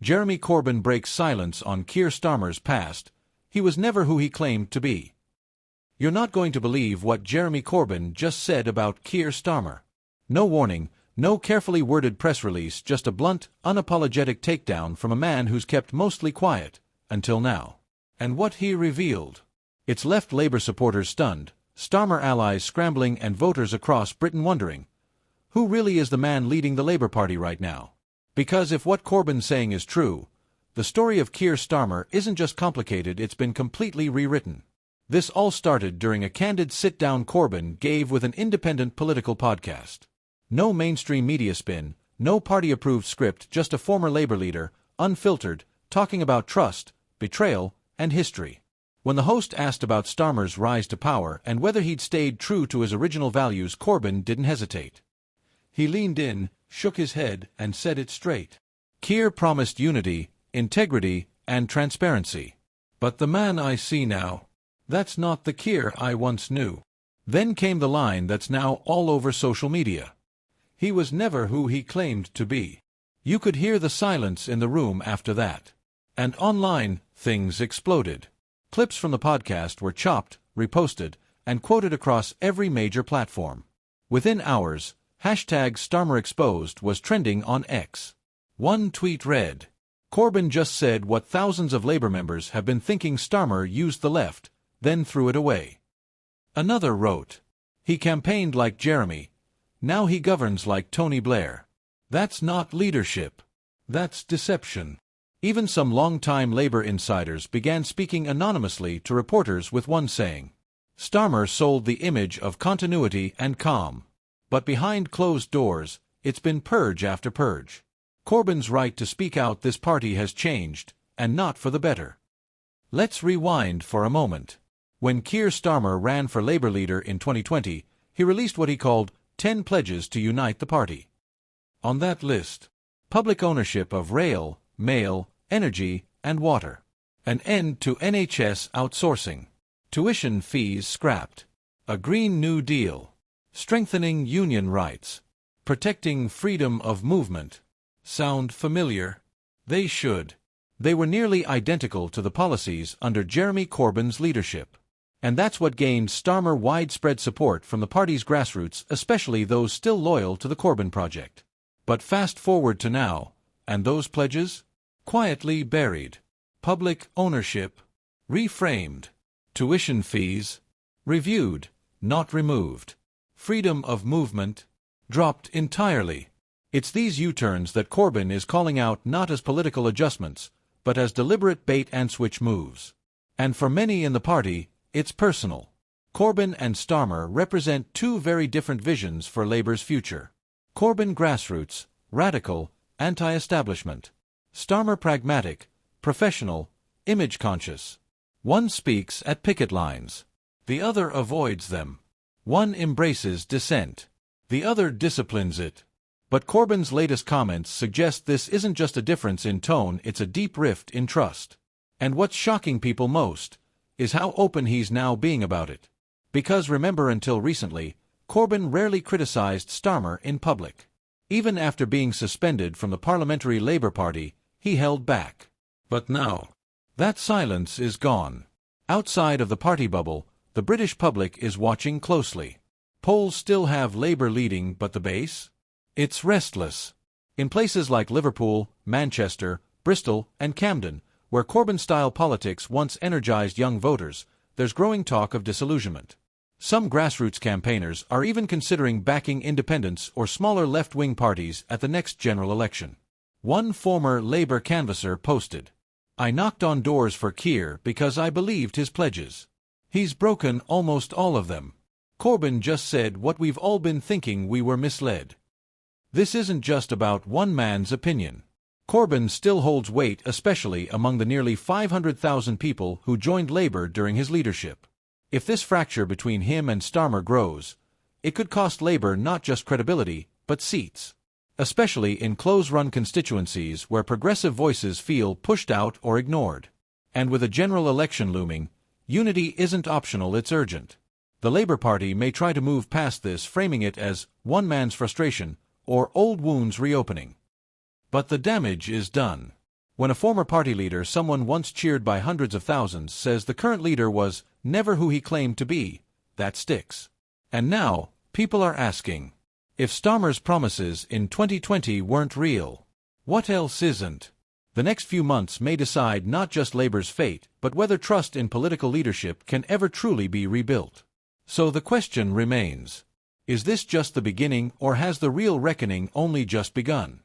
Jeremy Corbyn breaks silence on Keir Starmer's past. He was never who he claimed to be. You're not going to believe what Jeremy Corbyn just said about Keir Starmer. No warning, no carefully worded press release, just a blunt, unapologetic takedown from a man who's kept mostly quiet, until now. And what he revealed. It's left Labour supporters stunned, Starmer allies scrambling, and voters across Britain wondering, who really is the man leading the Labour Party right now? Because if what Corbyn's saying is true, the story of Keir Starmer isn't just complicated, it's been completely rewritten. This all started during a candid sit-down Corbyn gave with an independent political podcast. No mainstream media spin, no party-approved script, just a former Labour leader, unfiltered, talking about trust, betrayal, and history. When the host asked about Starmer's rise to power and whether he'd stayed true to his original values, Corbyn didn't hesitate. He leaned in, shook his head, and said it straight. Keir promised unity, integrity, and transparency. But the man I see now, that's not the Keir I once knew. Then came the line that's now all over social media. He was never who he claimed to be. You could hear the silence in the room after that. And online, things exploded. Clips from the podcast were chopped, reposted, and quoted across every major platform. Within hours, #StarmerExposed was trending on X. One tweet read, "Corbyn just said what thousands of Labour members have been thinking: Starmer used the left, then threw it away." Another wrote, "He campaigned like Jeremy, now he governs like Tony Blair. That's not leadership. That's deception." Even some long-time Labour insiders began speaking anonymously to reporters, with one saying, "Starmer sold the image of continuity and calm. But behind closed doors, it's been purge after purge. Corbyn's right to speak out: this party has changed, and not for the better." Let's rewind for a moment. When Keir Starmer ran for Labour leader in 2020, he released what he called 10 pledges to unite the party. On that list, public ownership of rail, mail, energy, and water, an end to NHS outsourcing, tuition fees scrapped, a Green New Deal, strengthening union rights, protecting freedom of movement. Sound familiar? They should. They were nearly identical to the policies under Jeremy Corbyn's leadership. And that's what gained Starmer widespread support from the party's grassroots, especially those still loyal to the Corbyn project. But fast forward to now, and those pledges? Quietly buried. Public ownership? Reframed. Tuition fees? Reviewed, not removed. Freedom of movement? Dropped entirely. It's these U-turns that Corbyn is calling out not as political adjustments, but as deliberate bait-and-switch moves. And for many in the party, it's personal. Corbyn and Starmer represent two very different visions for Labour's future. Corbyn grassroots, radical, anti-establishment. Starmer pragmatic, professional, image-conscious. One speaks at picket lines. The other avoids them. One embraces dissent. The other disciplines it. But Corbyn's latest comments suggest this isn't just a difference in tone, it's a deep rift in trust. And what's shocking people most is how open he's now being about it. Because remember, until recently, Corbyn rarely criticized Starmer in public. Even after being suspended from the Parliamentary Labour Party, he held back. But now, that silence is gone. Outside of the party bubble, the British public is watching closely. Polls still have Labour leading, but the base? It's restless. In places like Liverpool, Manchester, Bristol, and Camden, where Corbyn-style politics once energized young voters, there's growing talk of disillusionment. Some grassroots campaigners are even considering backing independents or smaller left-wing parties at the next general election. One former Labour canvasser posted, "I knocked on doors for Keir because I believed his pledges. He's broken almost all of them. Corbyn just said what we've all been thinking: we were misled." This isn't just about one man's opinion. Corbyn still holds weight, especially among the nearly 500,000 people who joined Labour during his leadership. If this fracture between him and Starmer grows, it could cost Labour not just credibility, but seats. Especially in close-run constituencies where progressive voices feel pushed out or ignored. And with a general election looming, unity isn't optional, it's urgent. The Labour Party may try to move past this, framing it as one man's frustration or old wounds reopening. But the damage is done. When a former party leader, someone once cheered by hundreds of thousands, says the current leader was never who he claimed to be, that sticks. And now, people are asking, if Starmer's promises in 2020 weren't real, what else isn't? The next few months may decide not just Labour's fate, but whether trust in political leadership can ever truly be rebuilt. So the question remains, is this just the beginning, or has the real reckoning only just begun?